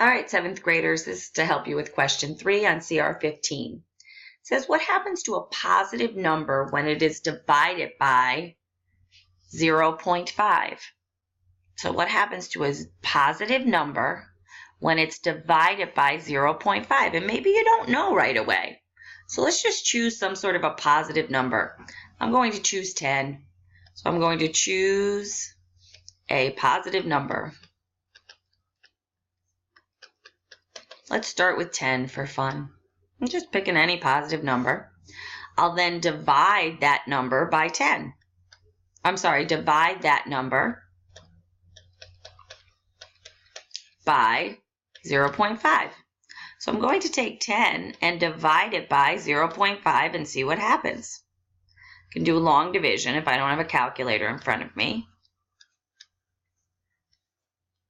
All right, 7th graders, this is to help you with question 3 on CR 15. It says, what happens to a positive number when it is divided by 0.5? So what happens to a positive number when it's divided by 0.5? And maybe you don't know right away. So let's just choose some sort of a positive number. I'm going to choose 10. So I'm going to choose a positive number. Let's start with 10 for fun. I'm just picking any positive number. I'll then divide that number by 10. I'm sorry, divide that number by 0.5. So I'm going to take 10 and divide it by 0.5 and see what happens. I can do a long division if I don't have a calculator in front of me.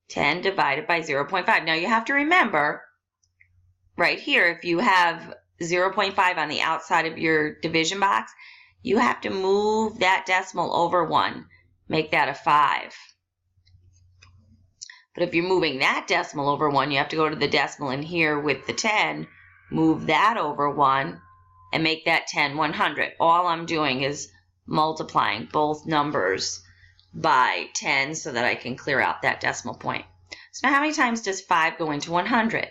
10 divided by 0.5. Now you have to remember, right here, if you have 0.5 on the outside of your division box, you have to move that decimal over 1, make that a 5. But if you're moving that decimal over 1, you have to go to the decimal in here with the 10, move that over 1, and make that 10 100. All I'm doing is multiplying both numbers by 10 so that I can clear out that decimal point. So now how many times does 5 go into 100?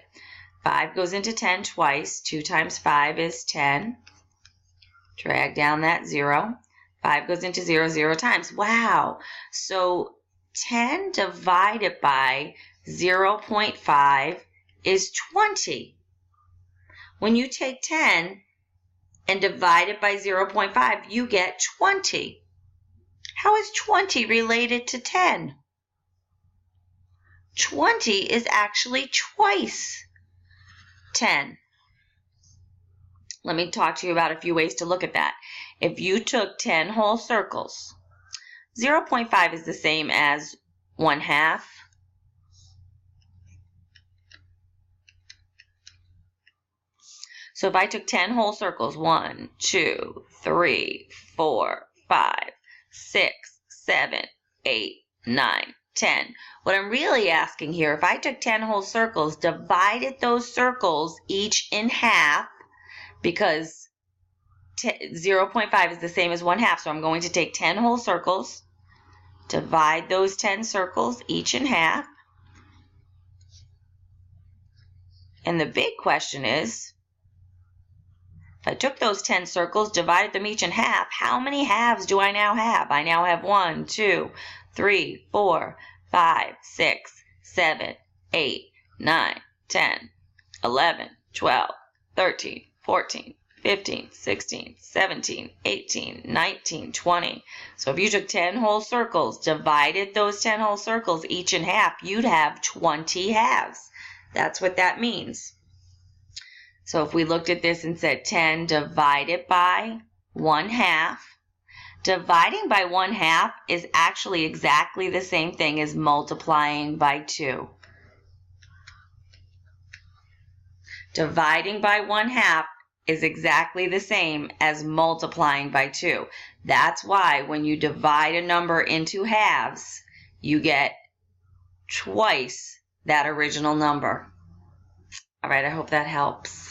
5 goes into 10 twice. 2 times 5 is 10. Drag down that 0. 5 goes into 0 0 times. Wow! So 10 divided by 0.5 is 20. When you take 10 and divide it by 0.5, you get 20. How is 20 related to 10? 20 is actually twice 10. Let me talk to you about a few ways to look at that. If you took 10 whole circles, 0.5 is the same as 1/2. So if I took 10 whole circles, 1, 2, 3, 4, 5, 6, 7, 8, 9, 10. What I'm really asking here, if I took 10 whole circles, divided those circles each in half, because 0.5 is the same as 1/2, so I'm going to take 10 whole circles, divide those 10 circles each in half. And the big question is, if I took those 10 circles, divided them each in half, how many halves do I now have? I now have 1, 2, 3, 4, 5, 6, 7, 8, 9, 10, 11, 12, 13, 14, 15, 16, 17, 18, 19, 20. So if you took 10 whole circles, divided those 10 whole circles each in half, you'd have 20 halves. That's what that means. So if we looked at this and said 10 divided by 1/2, dividing by 1/2 is actually exactly the same thing as multiplying by 2. Dividing by 1/2 is exactly the same as multiplying by 2. That's why when you divide a number into halves, you get twice that original number. All right, I hope that helps.